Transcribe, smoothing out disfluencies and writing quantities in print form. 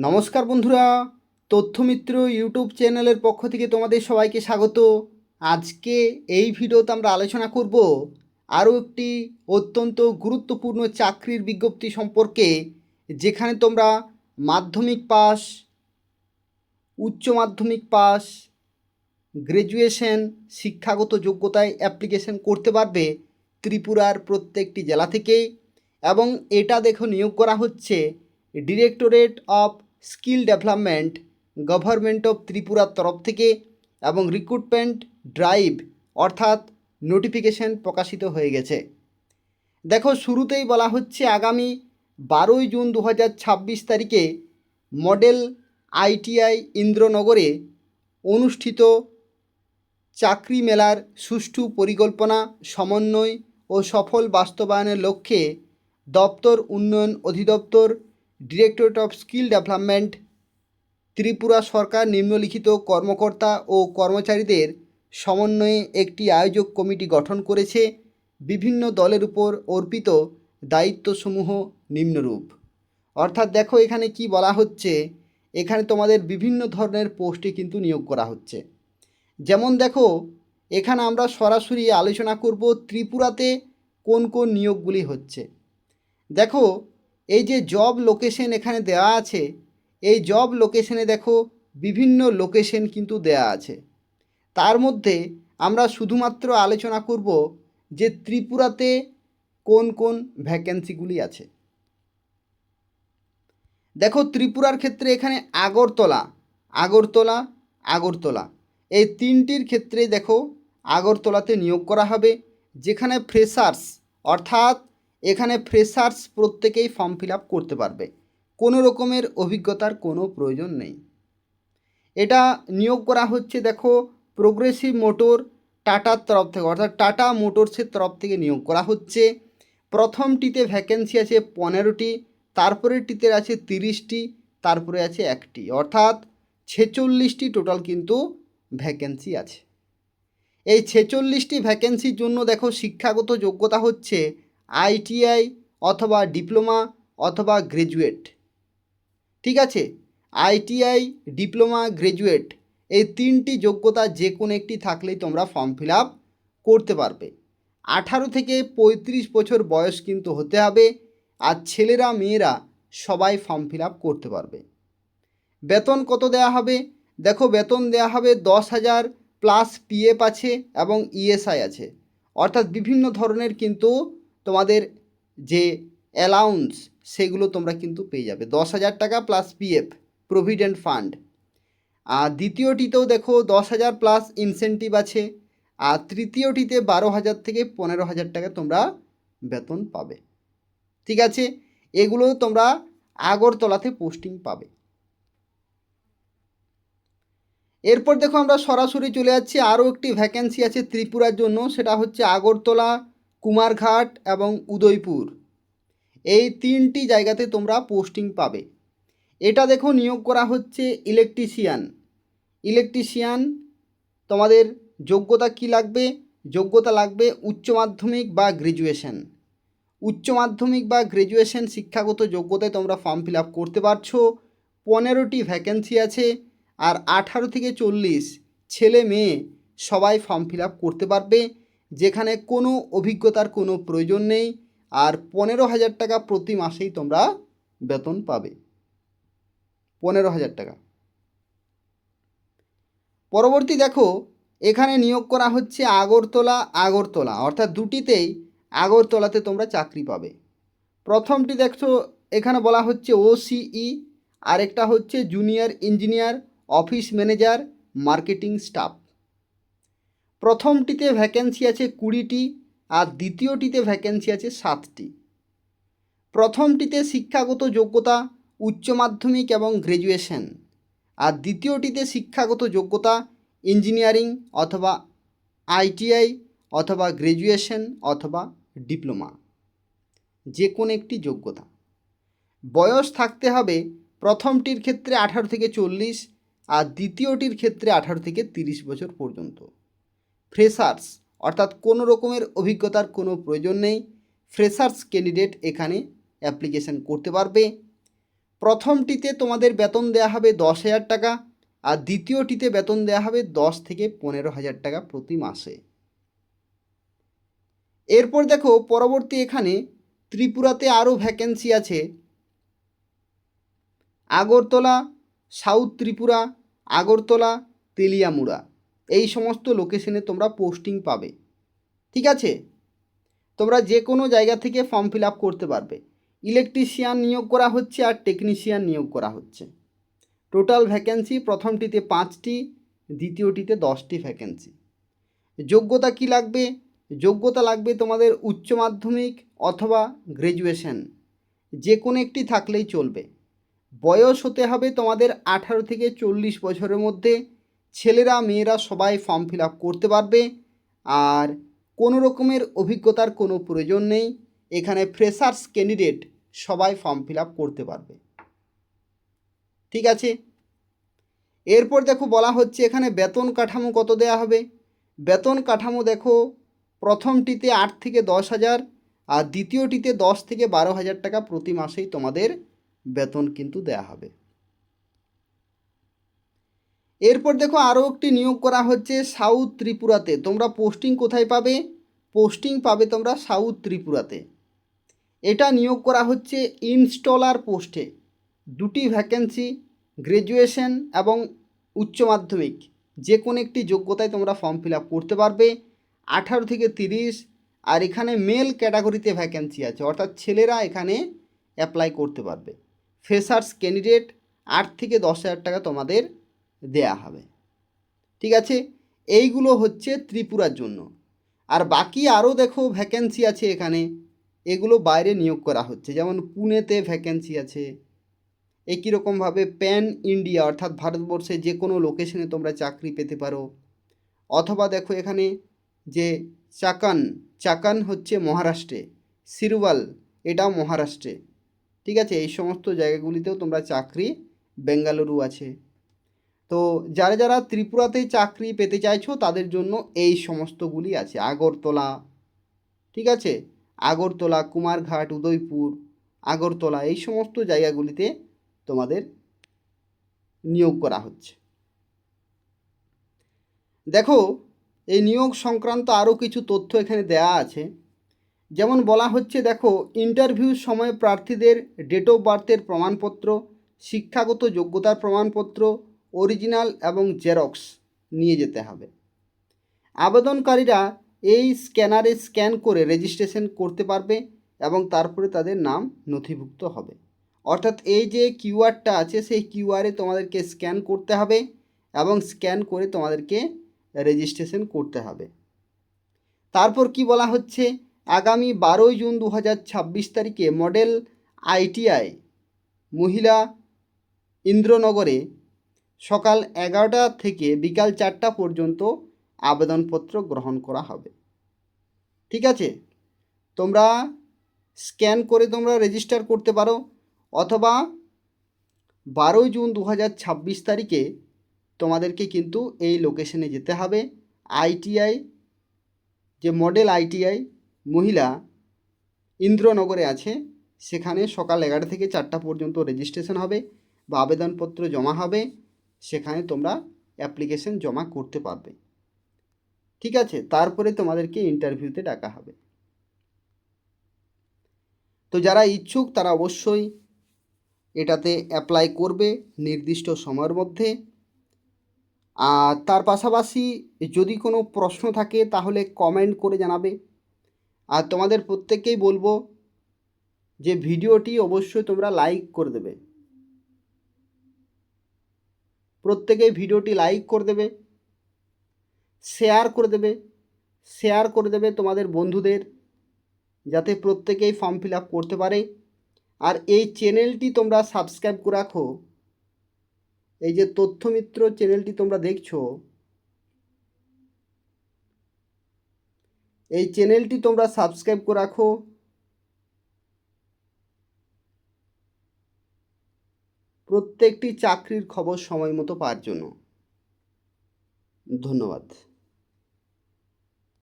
নমস্কার বন্ধুরা, তথ্যমিত্র ইউটিউব চ্যানেলের পক্ষ থেকে তোমাদের সবাইকে স্বাগত। আজকে এই ভিডিওতে আমরা আলোচনা করব আরও একটি অত্যন্ত গুরুত্বপূর্ণ চাকরির বিজ্ঞপ্তি সম্পর্কে, যেখানে তোমরা মাধ্যমিক পাস, উচ্চ মাধ্যমিক পাস, গ্র্যাজুয়েশন শিক্ষাগত যোগ্যতায় অ্যাপ্লিকেশন করতে পারবে ত্রিপুরার প্রত্যেকটি জেলা থেকেই। এবং এটা দেখো নিয়োগ করা হচ্ছে directorate of skill development, government of ত্রিপুরার তরফ থেকে, এবং রিক্রুটমেন্ট ড্রাইভ অর্থাৎ নোটিফিকেশন প্রকাশিত হয়ে গেছে। দেখো শুরুতেই বলা হচ্ছে আগামী 12 জুন 2026 তারিখে মডেল আইটিআই ইন্দ্রনগরে অনুষ্ঠিত চাকরি মেলার সুষ্ঠু পরিকল্পনা, সমন্বয় ও সফল বাস্তবায়নের লক্ষ্যে দপ্তর উন্নয়ন অধিদপ্তর, directorate of skill development, Tripura সরকার নিম্নলিখিত কর্মকর্তা ও কর্মচারীদের সমন্বয়ে একটি আয়োজক কমিটি গঠন করেছে। বিভিন্ন দলের উপর অর্পিত দায়িত্বসমূহ নিম্নরূপ। অর্থাৎ দেখো এখানে কি বলা হচ্ছে, এখানে তোমাদের বিভিন্ন ধরনের পোস্টে কিন্তু নিয়োগ করা হচ্ছে। যেমন দেখো এখানে আমরা সরাসরি আলোচনা করব ত্রিপুরাতে কোন কোন নিয়োগগুলি হচ্ছে। দেখো এই যে জব লোকেশন এখানে দেওয়া আছে, এই জব লোকেশনে দেখো বিভিন্ন লোকেশন কিন্তু দেয়া আছে। তার মধ্যে আমরা শুধুমাত্র আলোচনা করব যে ত্রিপুরাতে কোন কোন ভ্যাকেন্সিগুলি আছে। দেখো ত্রিপুরার ক্ষেত্রে এখানে আগরতলা, আগরতলা, আগরতলা এই তিনটির ক্ষেত্রে দেখো আগরতলাতে নিয়োগ করা হবে, যেখানে ফ্রেশার্স অর্থাৎ এখানে ফ্রেশার্স প্রত্যেকেই ফর্ম ফিল আপ করতে পারবে, কোনো রকমের অভিজ্ঞতার কোনো প্রয়োজন নেই। এটা নিয়োগ করা হচ্ছে দেখো প্রোগ্রেসিভ মোটর টাটার তরফ থেকে, অর্থাৎ টাটা মোটরসের তরফ থেকে নিয়োগ করা হচ্ছে। প্রথমটিতে ভ্যাকেন্সি আছে 15টি, তারপরেরটিতে আছে 30টি, তারপরে আছে একটি, অর্থাৎ 46টি টোটাল কিন্তু ভ্যাকেন্সি আছে। এই 46টি ভ্যাকেন্সির জন্য দেখো শিক্ষাগত যোগ্যতা হচ্ছে আইটিআই অথবা ডিপ্লোমা অথবা গ্র্যাজুয়েট। ঠিক আছে, আইটিআই, ডিপ্লোমা, গ্র্যাজুয়েট এই তিনটি যোগ্যতা যে কোনো একটি থাকলেই তোমরা ফর্ম ফিল আপ করতে পারবে। 18 থেকে 35 বছর বয়স কিন্তু হতে হবে, আর ছেলেরা মেয়েরা সবাই ফর্ম ফিল আপ করতে পারবে। বেতন কত দেয়া হবে? দেখো বেতন দেয়া হবে 10,000 প্লাস পিএফ আছে এবং ইএসআই আছে, অর্থাৎ বিভিন্ন ধরনের কিন্তু তোমাদের যে অ্যালাউন্স সেগুলো তোমরা কিন্তু পেয়ে যাবে। 10,000 টাকা প্লাস পিএফ, প্রভিডেন্ট ফান্ড। আর দ্বিতীয়টিতেও দেখো 10,000 প্লাস ইনসেন্টিভ আছে, আর তৃতীয়টিতে 12,000 থেকে 15,000 টাকা তোমরা বেতন পাবে। ঠিক আছে, এগুলো তোমরা আগরতলাতে পোস্টিং পাবে। এরপর দেখো আমরা সরাসরি চলে যাচ্ছি, আরও একটি ভ্যাকেন্সি আছে ত্রিপুরার জন্য, সেটা হচ্ছে আগরতলা, কুমারঘাট এবং উদয়পুর। এই তিনটি জায়গাতে তোমরা পোস্টিং পাবে। এটা দেখো নিয়োগ করা হচ্ছে ইলেকট্রিশিয়ান। ইলেকট্রিশিয়ান তোমাদের যোগ্যতা কি লাগবে? যোগ্যতা লাগবে উচ্চ মাধ্যমিক বা গ্র্যাজুয়েশন। উচ্চ মাধ্যমিক বা গ্র্যাজুয়েশন শিক্ষাগত যোগ্যতায় তোমরা ফর্ম ফিল আপ করতে পারছো। 15টি ভ্যাকেন্সি আছে, আর 18 থেকে 40 ছেলে মেয়ে সবাই ফর্ম ফিল আপ করতে পারবে, যেখানে কোনো অভিজ্ঞতার কোনো প্রয়োজন নেই। আর 15,000 টাকা প্রতি মাসেই তোমরা বেতন পাবে, 15,000 টাকা। পরবর্তী দেখো এখানে নিয়োগ করা হচ্ছে আগরতলা, আগরতলা অর্থাৎ দুটিতেই আগরতলাতে তোমরা চাকরি পাবে। প্রথমটি দেখছো এখানে বলা হচ্ছে ওসিই, আরেকটা হচ্ছে junior engineer, office manager, marketing staff. প্রথমটিতে ভ্যাকেন্সি আছে 20টি, আর দ্বিতীয়টিতে ভ্যাকেন্সি আছে 7টি। প্রথমটিতে শিক্ষাগত যোগ্যতা উচ্চ মাধ্যমিক এবং গ্র্যাজুয়েশন, আর দ্বিতীয়টিতে শিক্ষাগত যোগ্যতা ইঞ্জিনিয়ারিং অথবা আইটিআই অথবা গ্র্যাজুয়েশন অথবা ডিপ্লোমা, যে কোনো একটি যোগ্যতা। বয়স থাকতে হবে প্রথমটির ক্ষেত্রে 18 থেকে 40, আর দ্বিতীয়টির ক্ষেত্রে 18 থেকে 30 বছর পর্যন্ত। ফ্রেশার্স অর্থাৎ কোনো রকমের অভিজ্ঞতার কোনো প্রয়োজন নেই, ফ্রেশার্স ক্যান্ডিডেট এখানে অ্যাপ্লিকেশন করতে পারবে। প্রথমটিতে তোমাদের বেতন দেওয়া হবে 10,000 টাকা, আর দ্বিতীয়টিতে বেতন দেওয়া হবে 10 থেকে 15,000 টাকা প্রতি মাসে। এরপর দেখো পরবর্তী এখানে ত্রিপুরাতে আরও ভ্যাকেন্সি আছে। আগরতলা, সাউথ ত্রিপুরা, আগরতলা, তেলিয়ামুড়া, এই সমস্ত লোকেশনে তোমরা পোস্টিং পাবে। ঠিক আছে, তোমরা যে কোনো জায়গা থেকে ফর্ম ফিল আপ করতে পারবে। ইলেকট্রিশিয়ান নিয়োগ করা হচ্ছে আর টেকনিশিয়ান নিয়োগ করা হচ্ছে। টোটাল ভ্যাকেন্সি প্রথমটিতে 5টি, দ্বিতীয়টিতে 10টি ভ্যাকেন্সি। যোগ্যতা কি লাগবে? যোগ্যতা লাগবে তোমাদের উচ্চ মাধ্যমিক অথবা গ্র্যাজুয়েশন, যে কোনো একটি থাকলেই চলবে। বয়স হতে হবে তোমাদের 18 থেকে 40 বছরের মধ্যে। ছেলেরা মেয়েরা সবাই ফর্ম ফিল আপ করতে পারবে। আর কোনো রকমের অভিজ্ঞতার কোনো প্রয়োজন নেই। এখানে ফ্রেশার্স ক্যান্ডিডেট সবাই ফর্ম ফিল আপ করতে পারবে। ঠিক আছে, এরপর দেখো বলা হচ্ছে এখানে বেতন কাঠামো কত দেয়া হবে। বেতন কাঠামো দেখো, প্রথমটিতে 8 থেকে 10,000 আর দ্বিতীয়টিতে 10 থেকে 12,000 টাকা প্রতি মাসেই তোমাদের বেতন কিন্তু দেয়া হবে। এরপর দেখো আরও একটি নিয়োগ করা হচ্ছে সাউথ ত্রিপুরাতে। তোমরা পোস্টিং কোথায় পাবে? পোস্টিং পাবে তোমরা সাউথ ত্রিপুরাতে। এটা নিয়োগ করা হচ্ছে ইনস্টলার পোস্টে। 2টি ভ্যাকেন্সি, গ্র্যাজুয়েশন এবং উচ্চ মাধ্যমিক, যে কোনো একটি যোগ্যতায় তোমরা ফর্ম ফিল আপ করতে পারবে। 18 থেকে 30, আর এখানে মেল ক্যাটাগরিতে ভ্যাকেন্সি আছে, অর্থাৎ ছেলেরা এখানে অ্যাপ্লাই করতে পারবে। ফ্রেশার্স ক্যান্ডিডেট 8 থেকে 10,000 টাকা তোমাদের দেয়া হবে। ঠিক আছে, এইগুলো হচ্ছে ত্রিপুরার জন্য। আর বাকি আরও দেখো ভ্যাকেন্সি আছে এখানে, এগুলো বাইরে নিয়োগ করা হচ্ছে। যেমন পুনেতে ভ্যাকেন্সি আছে। একই রকমভাবে প্যান ইন্ডিয়া, অর্থাৎ ভারতবর্ষে যে কোনো লোকেশনে তোমরা চাকরি পেতে পারো। অথবা দেখো এখানে যে চাকান হচ্ছে মহারাষ্ট্রে, সিরওয়াল এটাও মহারাষ্ট্রে। ঠিক আছে, এই সমস্ত জায়গাগুলিতেও তোমরা চাকরি, বেঙ্গালুরু আছে। তো যারা যারা ত্রিপুরাতে চাকরি পেতে চাইছো তাদের জন্য এই সমস্তগুলি আছে। আগরতলা, ঠিক আছে, আগরতলা, কুমারঘাট, উদয়পুর, আগরতলা, এই সমস্ত জায়গাগুলিতে তোমাদের নিয়োগ করা হচ্ছে। দেখো এই নিয়োগ সংক্রান্ত আরও কিছু তথ্য এখানে দেয়া আছে। যেমন বলা হচ্ছে দেখো, ইন্টারভিউর সময় প্রার্থীদের ডেট অফ বার্থের প্রমাণপত্র, শিক্ষাগত যোগ্যতার প্রমাণপত্র অরিজিনাল এবং জেরক্স নিয়ে যেতে হবে। আবেদনকারীরা এই স্ক্যানারে স্ক্যান করে রেজিস্ট্রেশন করতে পারবে এবং তারপরে তাদের নাম নথিভুক্ত হবে। অর্থাৎ এই যে কিউআরটা আছে সেই কিউআরে তোমাদেরকে স্ক্যান করতে হবে এবং স্ক্যান করে তোমাদেরকে রেজিস্ট্রেশন করতে হবে। তারপর কি বলা হচ্ছে, আগামী 12 জুন 2026 তারিখে মডেল আইটিআই মহিলা ইন্দ্রনগরে সকাল 11টা থেকে বিকাল 4টা পর্যন্ত আবেদনপত্র গ্রহণ করা হবে। ঠিক আছে, তোমরা স্ক্যান করে তোমরা রেজিস্টার করতে পারো, অথবা 12 জুন 2026 তারিখে তোমাদেরকে কিন্তু এই লোকেশনে যেতে হবে। আইটিআই, যে মডেল আইটিআই মহিলা ইন্দ্রনগরে আছে, সেখানে সকাল 11টা থেকে 4টা পর্যন্ত রেজিস্ট্রেশন হবে বা আবেদনপত্র জমা হবে। সেখানে তোমরা অ্যাপ্লিকেশন জমা করতে পারবে। ঠিক আছে, তারপরে তোমাদেরকে ইন্টারভিউতে ডাকা হবে। তো যারা ইচ্ছুক তারা অবশ্যই এটাতে অ্যাপ্লাই করবে নির্দিষ্ট সময়ের মধ্যে। আর তার পাশাপাশি যদি কোনো প্রশ্ন থাকে তাহলে কমেন্ট করে জানাবে। আর তোমাদের প্রত্যেককেই বলবো যে ভিডিওটি অবশ্যই তোমরা লাইক করে দেবে। প্রত্যেকেই ভিডিওটি লাইক করে দেবে, শেয়ার করে দেবে তোমাদের বন্ধুদের, যাতে প্রত্যেকেই ফর্ম ফিল আপ করতে পারে। আর এই চ্যানেলটি তোমরা সাবস্ক্রাইব করে রাখো। এই যে তথ্যমিত্র চ্যানেলটি তোমরা দেখছো, এই চ্যানেলটি তোমরা সাবস্ক্রাইব করে রাখো। প্রত্যেকটি চাকরির খবর সময় মতো পাওয়ার জন্য। ধন্যবাদ।